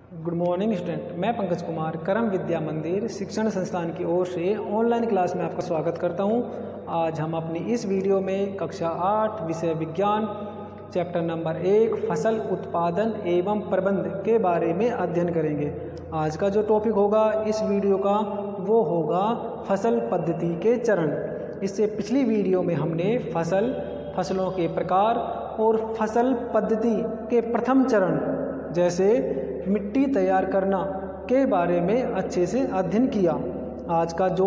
Good morning student, मैं पंकज कुमार करम विद्या मंदिर शिक्षण संस्थान की ओर से ऑनलाइन क्लास में आपका स्वागत करता हूं। आज हम अपनी इस वीडियो में कक्षा 8 विषय विज्ञान चैप्टर नंबर 1 फसल उत्पादन एवं प्रबंध के बारे में अध्ययन करेंगे। आज का जो टॉपिक होगा इस वीडियो का वो होगा फसल पद्धति के चरण। इससे पिछली वीडियो में हमने फसलों के प्रकार और फसल पद्धति के प्रथम चरण जैसे मिट्टी तैयार करना के बारे में अच्छे से अध्ययन किया। आज का जो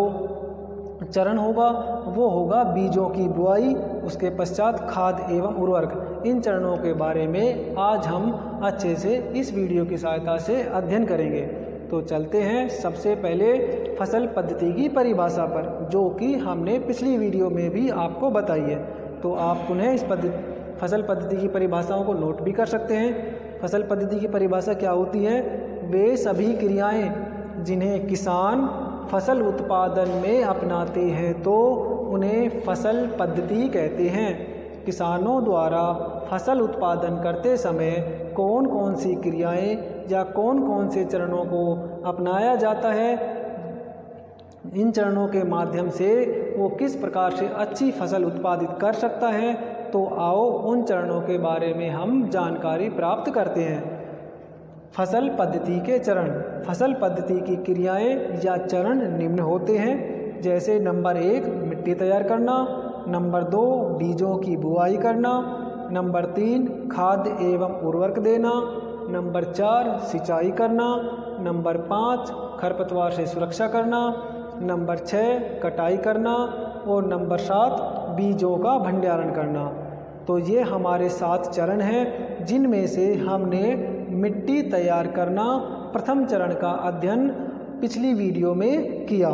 चरण होगा वो होगा बीजों की बुआई, उसके पश्चात खाद एवं उर्वरक। इन चरणों के बारे में आज हम अच्छे से इस वीडियो की सहायता से अध्ययन करेंगे। तो चलते हैं सबसे पहले फसल पद्धति की परिभाषा पर, जो कि हमने पिछली वीडियो में भी आपको बताई है। तो आप पुनः इस फसल पद्धति की परिभाषाओं को नोट भी कर सकते हैं। फसल पद्धति की परिभाषा क्या होती है? वे सभी क्रियाएं जिन्हें किसान फसल उत्पादन में अपनाते हैं तो उन्हें फसल पद्धति कहते हैं। किसानों द्वारा फसल उत्पादन करते समय कौन कौन सी क्रियाएं या कौन कौन से चरणों को अपनाया जाता है, इन चरणों के माध्यम से वो किस प्रकार से अच्छी फसल उत्पादित कर सकता है, तो आओ उन चरणों के बारे में हम जानकारी प्राप्त करते हैं। फसल पद्धति के चरण। फसल पद्धति की क्रियाएं या चरण निम्न होते हैं, जैसे नंबर 1 मिट्टी तैयार करना, नंबर 2 बीजों की बुआई करना, नंबर 3 खाद एवं उर्वरक देना, नंबर 4 सिंचाई करना, नंबर 5 खरपतवार से सुरक्षा करना, नंबर 6 कटाई करना और नंबर 7 बीजों का भंडारण करना। तो ये हमारे 7 चरण हैं, जिनमें से हमने मिट्टी तैयार करना प्रथम चरण का अध्ययन पिछली वीडियो में किया।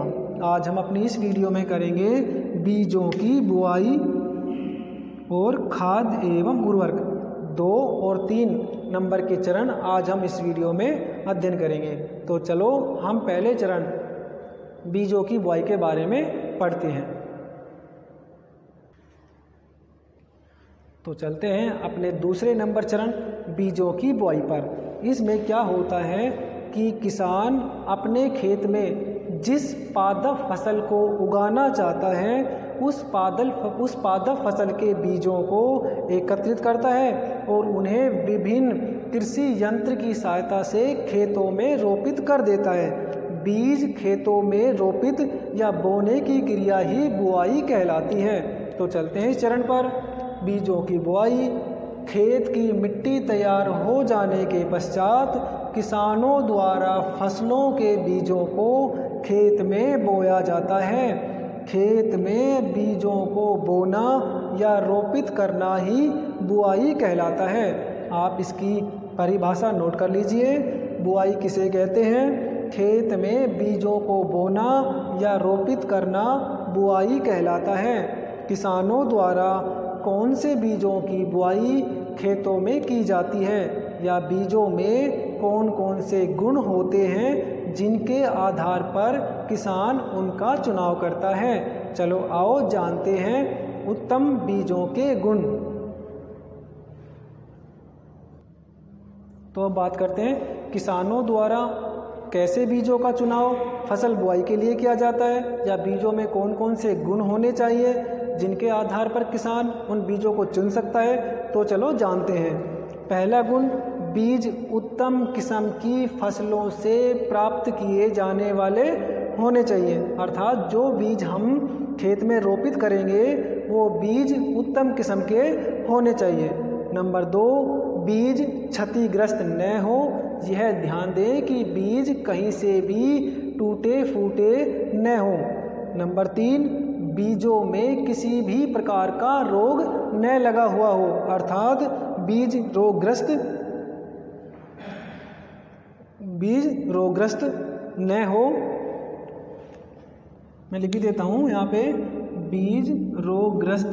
आज हम अपनी इस वीडियो में करेंगे बीजों की बुआई और खाद एवं उर्वरक। 2 और 3 नंबर के चरण आज हम इस वीडियो में अध्ययन करेंगे। तो चलो हम पहले चरण बीजों की बुआई के बारे में पढ़ते हैं। तो चलते हैं अपने दूसरे नंबर चरण बीजों की बुआई पर। इसमें क्या होता है कि किसान अपने खेत में जिस पादप फसल को उगाना चाहता है उस पादप फसल के बीजों को एकत्रित करता है और उन्हें विभिन्न कृषि यंत्र की सहायता से खेतों में रोपित कर देता है। बीज खेतों में रोपित या बोने की क्रिया ही बुआई कहलाती है। तो चलते हैं इस चरण पर। बीजों की बुआई। खेत की मिट्टी तैयार हो जाने के पश्चात किसानों द्वारा फसलों के बीजों को खेत में बोया जाता है। खेत में बीजों को बोना या रोपित करना ही बुआई कहलाता है। आप इसकी परिभाषा नोट कर लीजिए। बुआई किसे कहते हैं? खेत में बीजों को बोना या रोपित करना बुआई कहलाता है। किसानों द्वारा कौन से बीजों की बुआई खेतों में की जाती है या बीजों में कौन कौन से गुण होते हैं जिनके आधार पर किसान उनका चुनाव करता है। चलो आओ जानते हैं उत्तम बीजों के गुण। तो अब बात करते हैं किसानों द्वारा कैसे बीजों का चुनाव फसल बुआई के लिए किया जाता है या बीजों में कौन कौन से गुण होने चाहिए जिनके आधार पर किसान उन बीजों को चुन सकता है। तो चलो जानते हैं। पहला गुण, बीज उत्तम किस्म की फसलों से प्राप्त किए जाने वाले होने चाहिए। अर्थात जो बीज हम खेत में रोपित करेंगे वो बीज उत्तम किस्म के होने चाहिए। नंबर 2, बीज क्षतिग्रस्त न हो। यह ध्यान दें कि बीज कहीं से भी टूटे फूटे न हो। नंबर 3, बीजों में किसी भी प्रकार का रोग न लगा हुआ हो, अर्थात बीज रोगग्रस्त न हो। मैं लिख देता हूँ यहाँ पे, बीज रोगग्रस्त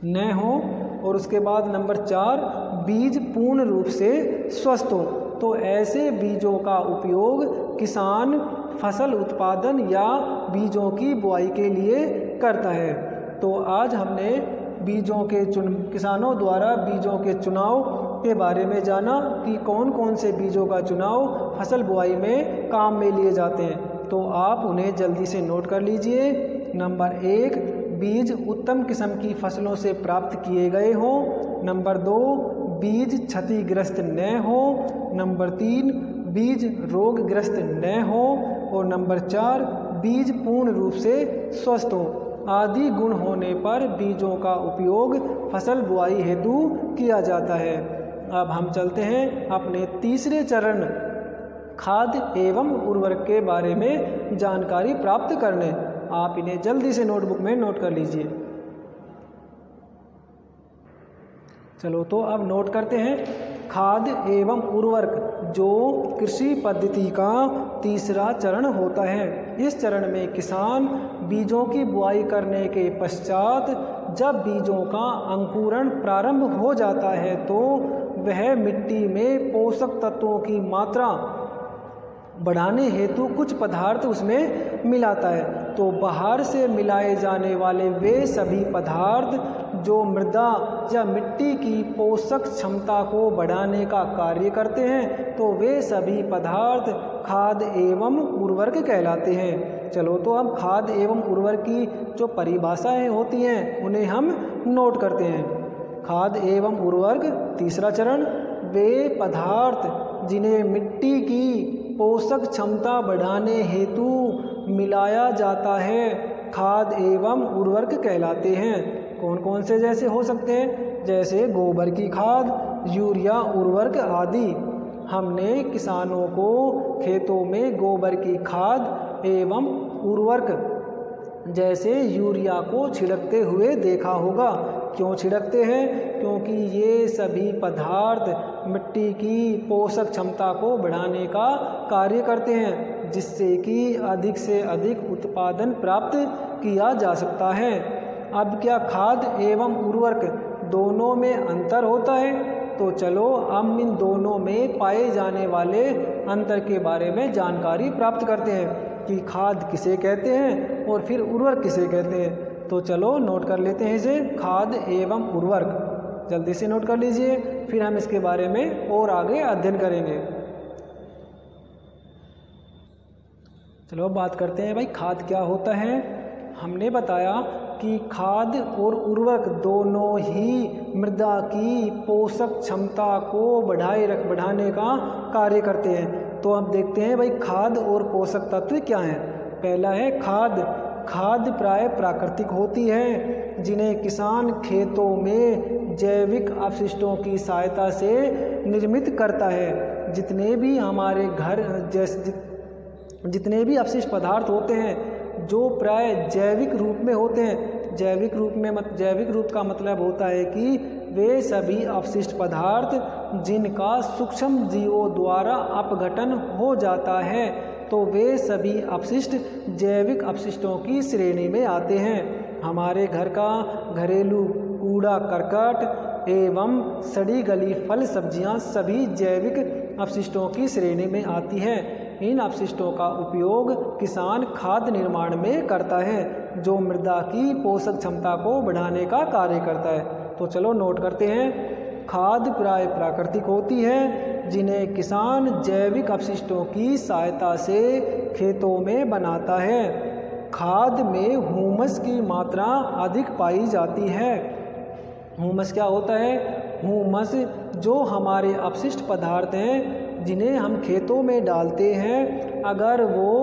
न हो। और उसके बाद नंबर 4, बीज पूर्ण रूप से स्वस्थ हो। तो ऐसे बीजों का उपयोग किसान फसल उत्पादन या बीजों की बुआई के लिए करता है। तो आज हमने किसानों द्वारा बीजों के चुनाव के बारे में जाना कि कौन कौन से बीजों का चुनाव फसल बुआई में काम में लिए जाते हैं, तो आप उन्हें जल्दी से नोट कर लीजिए। नंबर 1, बीज उत्तम किस्म की फसलों से प्राप्त किए गए हों। नंबर 2, बीज क्षतिग्रस्त न हो। नंबर 3, बीज रोगग्रस्त न हो। और नंबर 4, बीज पूर्ण रूप से स्वस्थ हो। आदि गुण होने पर बीजों का उपयोग फसल बुआई हेतु किया जाता है। अब हम चलते हैं अपने तीसरे चरण खाद एवं उर्वरक के बारे में जानकारी प्राप्त करने। आप इन्हें जल्दी से नोटबुक में नोट कर लीजिए। चलो तो अब नोट करते हैं खाद एवं उर्वरक, जो कृषि पद्धति का तीसरा चरण होता है। इस चरण में किसान बीजों की बुआई करने के पश्चात जब बीजों का अंकुरण प्रारंभ हो जाता है तो वह मिट्टी में पोषक तत्वों की मात्रा बढ़ाने हेतु कुछ पदार्थ उसमें मिलाता है। तो बाहर से मिलाए जाने वाले वे सभी पदार्थ जो मृदा या मिट्टी की पोषक क्षमता को बढ़ाने का कार्य करते हैं, तो वे सभी पदार्थ खाद एवं उर्वरक कहलाते हैं। चलो तो अब खाद एवं उर्वरक की जो परिभाषाएं होती हैं उन्हें हम नोट करते हैं। खाद एवं उर्वरक तीसरा चरण, वे पदार्थ जिन्हें मिट्टी की पोषक क्षमता बढ़ाने हेतु मिलाया जाता है, खाद एवं उर्वरक कहलाते हैं। कौन कौन से जैसे हो सकते हैं? जैसे गोबर की खाद, यूरिया उर्वरक आदि। हमने किसानों को खेतों में गोबर की खाद एवं उर्वरक जैसे यूरिया को छिड़कते हुए देखा होगा। क्यों छिड़कते हैं? क्योंकि ये सभी पदार्थ मिट्टी की पोषक क्षमता को बढ़ाने का कार्य करते हैं, जिससे कि अधिक से अधिक उत्पादन प्राप्त किया जा सकता है। अब क्या खाद एवं उर्वरक दोनों में अंतर होता है? तो चलो हम इन दोनों में पाए जाने वाले अंतर के बारे में जानकारी प्राप्त करते हैं कि खाद किसे कहते हैं और फिर उर्वरक किसे कहते हैं। तो चलो नोट कर लेते हैं इसे, खाद एवं उर्वरक जल्दी से नोट कर लीजिए, फिर हम इसके बारे में और आगे अध्ययन करेंगे। चलो अब बात करते हैं भाई खाद क्या होता है। हमने बताया कि खाद और उर्वरक दोनों ही मृदा की पोषक क्षमता को बढ़ाने का कार्य करते हैं। तो अब देखते हैं भाई खाद और पोषक तत्व क्या हैं। पहला है खाद। खाद प्राय प्राकृतिक होती है, जिन्हें किसान खेतों में जैविक अपशिष्टों की सहायता से निर्मित करता है। जितने भी हमारे घर जितने भी अपशिष्ट पदार्थ होते हैं जो प्राय जैविक रूप में होते हैं, जैविक रूप का मतलब होता है कि वे सभी अपशिष्ट पदार्थ जिनका सूक्ष्म जीवों द्वारा अपघटन हो जाता है, तो वे सभी अपशिष्ट जैविक अपशिष्टों की श्रेणी में आते हैं। हमारे घर का घरेलू कूड़ा करकट एवं सड़ी गली फल सब्जियां सभी जैविक अपशिष्टों की श्रेणी में आती है। इन अपशिष्टों का उपयोग किसान खाद निर्माण में करता है, जो मृदा की पोषक क्षमता को बढ़ाने का कार्य करता है। तो चलो नोट करते हैं। खाद प्राय प्राकृतिक होती है, जिन्हें किसान जैविक अपशिष्टों की सहायता से खेतों में बनाता है। खाद में ह्यूमस की मात्रा अधिक पाई जाती है। ह्यूमस क्या होता है? ह्यूमस जो हमारे अपशिष्ट पदार्थ हैं जिन्हें हम खेतों में डालते हैं, अगर वो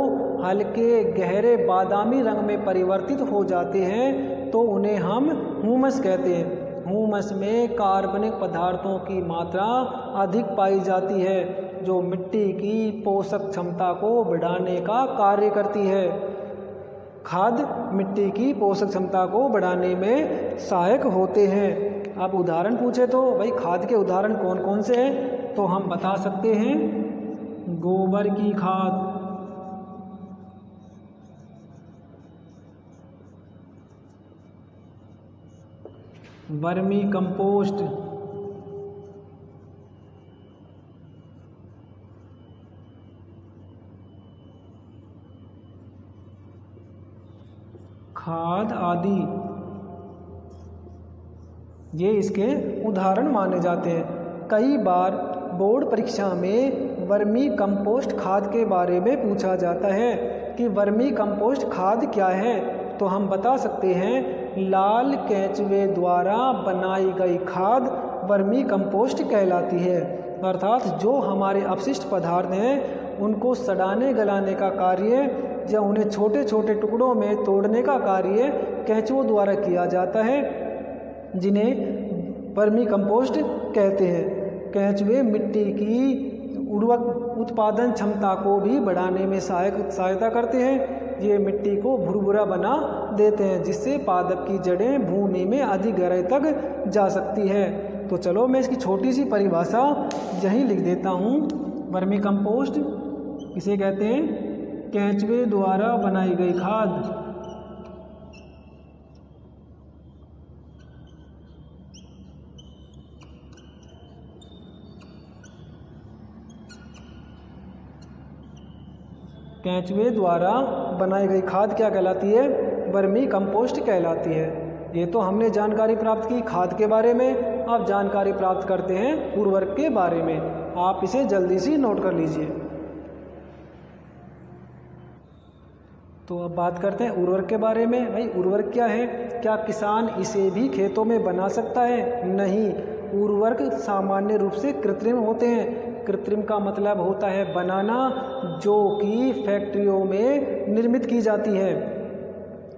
हल्के गहरे बादामी रंग में परिवर्तित हो जाते हैं तो उन्हें हम ह्यूमस कहते हैं। ह्यूमस में कार्बनिक पदार्थों की मात्रा अधिक पाई जाती है, जो मिट्टी की पोषक क्षमता को बढ़ाने का कार्य करती है। खाद मिट्टी की पोषक क्षमता को बढ़ाने में सहायक होते हैं। अब उदाहरण पूछे तो भाई खाद के उदाहरण कौन कौन से हैं? तो हम बता सकते हैं गोबर की खाद, वर्मी कंपोस्ट, खाद आदि, ये इसके उदाहरण माने जाते हैं। कई बार बोर्ड परीक्षा में वर्मी कंपोस्ट खाद के बारे में पूछा जाता है कि वर्मी कंपोस्ट खाद क्या है। तो हम बता सकते हैं लाल केंचुए द्वारा बनाई गई खाद वर्मी कंपोस्ट कहलाती है। अर्थात जो हमारे अपशिष्ट पदार्थ हैं उनको सड़ाने गलाने का कार्य या उन्हें छोटे छोटे टुकड़ों में तोड़ने का कार्य केंचुओं द्वारा किया जाता है, जिन्हें वर्मी कंपोस्ट कहते हैं। केंचुए मिट्टी की उर्वरक उत्पादन क्षमता को भी बढ़ाने में सहायता करते हैं। ये मिट्टी को भुरभुरा बना देते हैं, जिससे पादप की जड़ें भूमि में अधिक गहराई तक जा सकती है। तो चलो मैं इसकी छोटी सी परिभाषा यहीं लिख देता हूँ। वर्मी कंपोस्ट इसे कहते हैं केंचुए द्वारा बनाई गई खाद। केंचुए द्वारा बनाई गई खाद क्या कहलाती है? वर्मी कंपोस्ट कहलाती है। ये तो हमने जानकारी प्राप्त की खाद के बारे में। अब जानकारी प्राप्त करते हैं उर्वरक के बारे में। आप इसे जल्दी से नोट कर लीजिए। तो अब बात करते हैं उर्वरक के बारे में। भाई उर्वरक क्या है? क्या किसान इसे भी खेतों में बना सकता है? नहीं, उर्वरक सामान्य रूप से कृत्रिम होते हैं। कृत्रिम का मतलब होता है बनाना, जो कि फैक्ट्रियों में निर्मित की जाती है।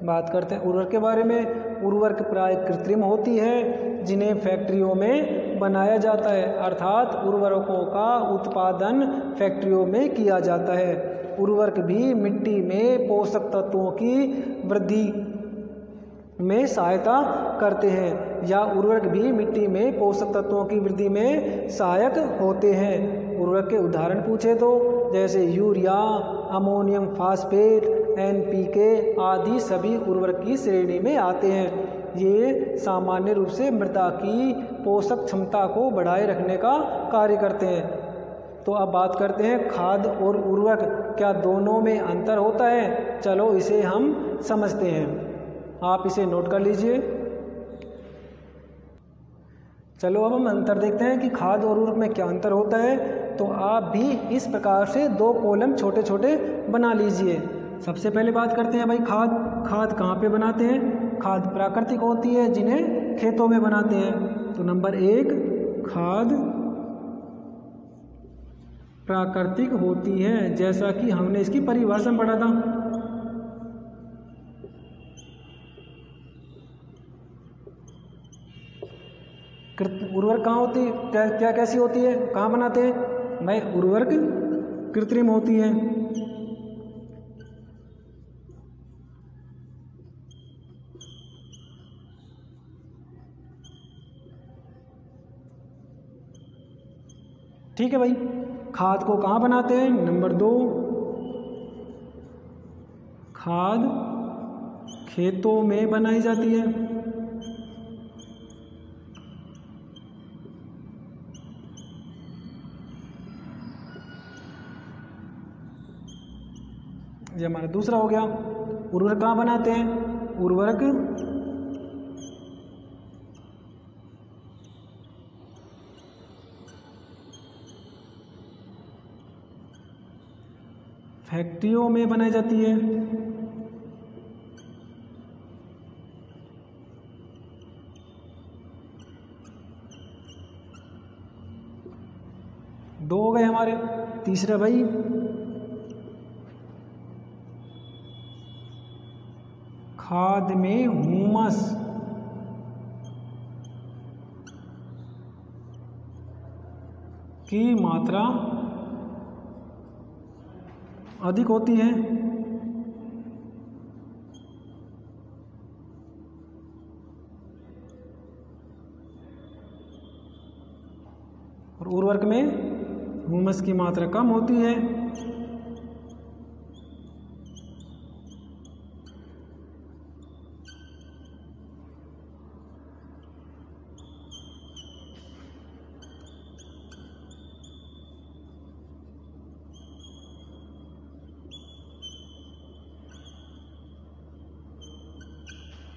बात करते हैं उर्वरक के बारे में। उर्वरक प्राय कृत्रिम होती है, जिन्हें फैक्ट्रियों में बनाया जाता है। अर्थात उर्वरकों का उत्पादन फैक्ट्रियों में किया जाता है। उर्वरक भी मिट्टी में पोषक तत्वों की वृद्धि में सहायता करते हैं, या उर्वरक भी मिट्टी में पोषक तत्वों की वृद्धि में सहायक होते हैं। उर्वरक के उदाहरण पूछे तो जैसे यूरिया, अमोनियम फास्फेट, NPK आदि सभी उर्वरक की श्रेणी में आते हैं। ये सामान्य रूप से मृदा की पोषक क्षमता को बढ़ाए रखने का कार्य करते हैं। तो अब बात करते हैं खाद और उर्वरक, क्या दोनों में अंतर होता है? चलो इसे हम समझते हैं। आप इसे नोट कर लीजिए। चलो अब हम अंतर देखते हैं कि खाद और उर्वरक में क्या अंतर होता है। तो आप भी इस प्रकार से 2 कॉलम छोटे छोटे बना लीजिए। सबसे पहले बात करते हैं भाई खाद कहाँ पे बनाते हैं? खाद प्राकृतिक होती है, जिन्हें खेतों में बनाते हैं। तो नंबर 1 खाद प्राकृतिक होती है, जैसा कि हमने इसकी परिभाषा में पढ़ा था। उर्वरक कहाँ होती है? क्या कैसी होती है? कहाँ बनाते हैं? भाई उर्वरक कृत्रिम होती है। ठीक है भाई। खाद को कहाँ बनाते हैं? नंबर 2 खाद खेतों में बनाई जाती है। ये हमारा दूसरा हो गया। उर्वरक कहाँ बनाते हैं? उर्वरक फैक्ट्रियों में बनाई जाती है। दो हो गए हमारे। तीसरा भाई खाद में ह्यूमस की मात्रा अधिक होती है। और उर्वरक में ह्यूमस की मात्रा कम होती है।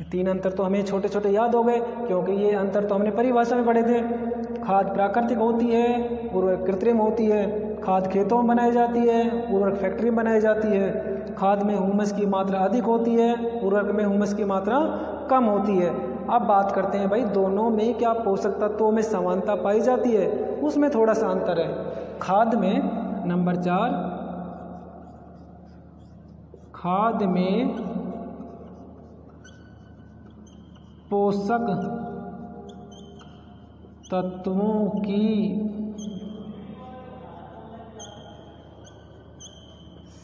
तीन अंतर तो हमें छोटे छोटे याद हो गए, क्योंकि ये अंतर तो हमने परिभाषा में पढ़े थे। खाद प्राकृतिक होती है, उर्वरक कृत्रिम होती है। खाद खेतों में बनाई जाती है, उर्वरक फैक्ट्री में बनाई जाती है। खाद में ह्यूमस की मात्रा अधिक होती है, उर्वरक में ह्यूमस की मात्रा कम होती है। अब बात करते हैं भाई दोनों में क्या पोषक तत्वों में समानता पाई जाती है, उसमें थोड़ा सा अंतर है। खाद में नंबर 4, खाद में पोषक तत्वों की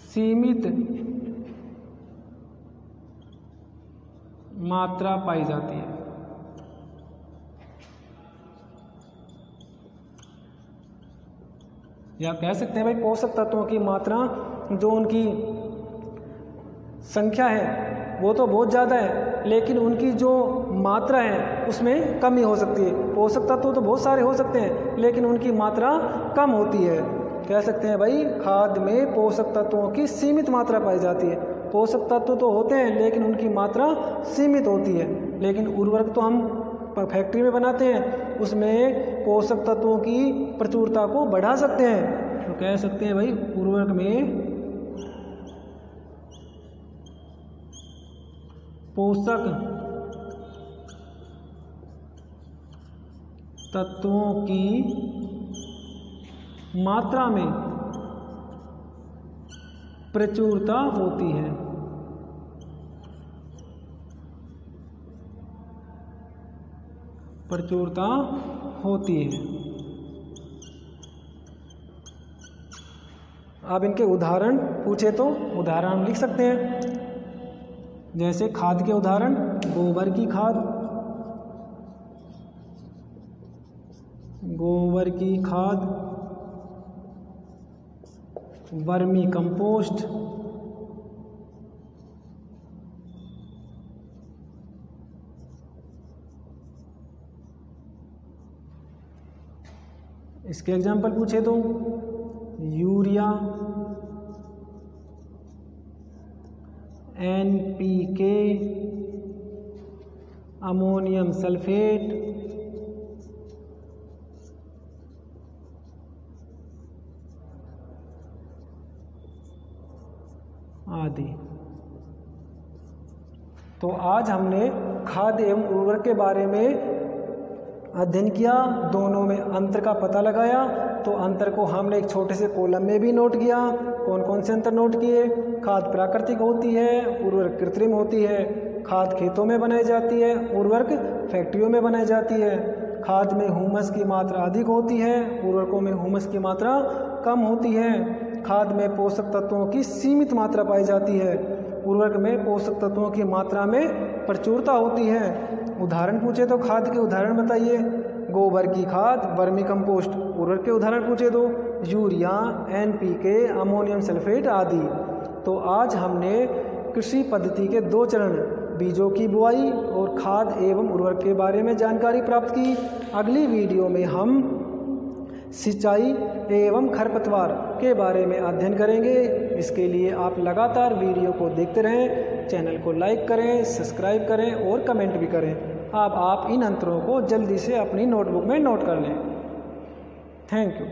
सीमित मात्रा पाई जाती है। या कह सकते हैं भाई पोषक तत्वों की मात्रा जो उनकी संख्या है वो तो बहुत ज़्यादा है, लेकिन उनकी जो मात्रा है उसमें कमी हो सकती है। पोषक तत्व तो बहुत सारे हो सकते हैं, लेकिन उनकी मात्रा कम होती है। कह सकते हैं भाई खाद में पोषक तत्वों की सीमित मात्रा पाई जाती है। पोषक तत्व तो होते हैं लेकिन उनकी मात्रा सीमित होती है। लेकिन उर्वरक तो हम फैक्ट्री में बनाते हैं, उसमें पोषक तत्वों की प्रचुरता को बढ़ा सकते हैं। तो कह सकते हैं भाई उर्वरक में पोषक तत्वों की मात्रा में प्रचुरता होती है। प्रचुरता होती है। अब इनके उदाहरण पूछे तो उदाहरण हम लिख सकते हैं। जैसे खाद के उदाहरण, गोबर की खाद, गोबर की खाद, वर्मी कंपोस्ट, इसके एग्जाम्पल पूछे तो यूरिया, NPK, अमोनियम सल्फेट, आदि। तो आज हमने खाद एवं उर्वरक के बारे में अध्ययन किया, दोनों में अंतर का पता लगाया। तो अंतर को हमने एक छोटे से कॉलम में भी नोट किया। कौन कौन से अंतर नोट किए? खाद प्राकृतिक होती है, उर्वरक कृत्रिम होती है। खाद खेतों में बनाई जाती है, उर्वरक फैक्ट्रियों में बनाई जाती है। खाद में ह्यूमस की मात्रा अधिक होती है, उर्वरकों में ह्यूमस की मात्रा कम होती है। खाद में पोषक तत्वों की सीमित मात्रा पाई जाती है, उर्वरक में पोषक तत्वों की मात्रा में प्रचुरता होती है। उदाहरण पूछे तो खाद के उदाहरण बताइए, गोबर की खाद, वर्मी कंपोस्ट। उर्वरक के उदाहरण पूछे तो यूरिया, NPK, अमोनियम सल्फेट आदि। तो आज हमने कृषि पद्धति के 2 चरण, बीजों की बुआई और खाद एवं उर्वरक के बारे में जानकारी प्राप्त की। अगली वीडियो में हम सिंचाई एवं खरपतवार के बारे में अध्ययन करेंगे। इसके लिए आप लगातार वीडियो को देखते रहें, चैनल को लाइक करें, सब्सक्राइब करें और कमेंट भी करें। अब आप इन अंतरों को जल्दी से अपनी नोटबुक में नोट कर लें। Thank you.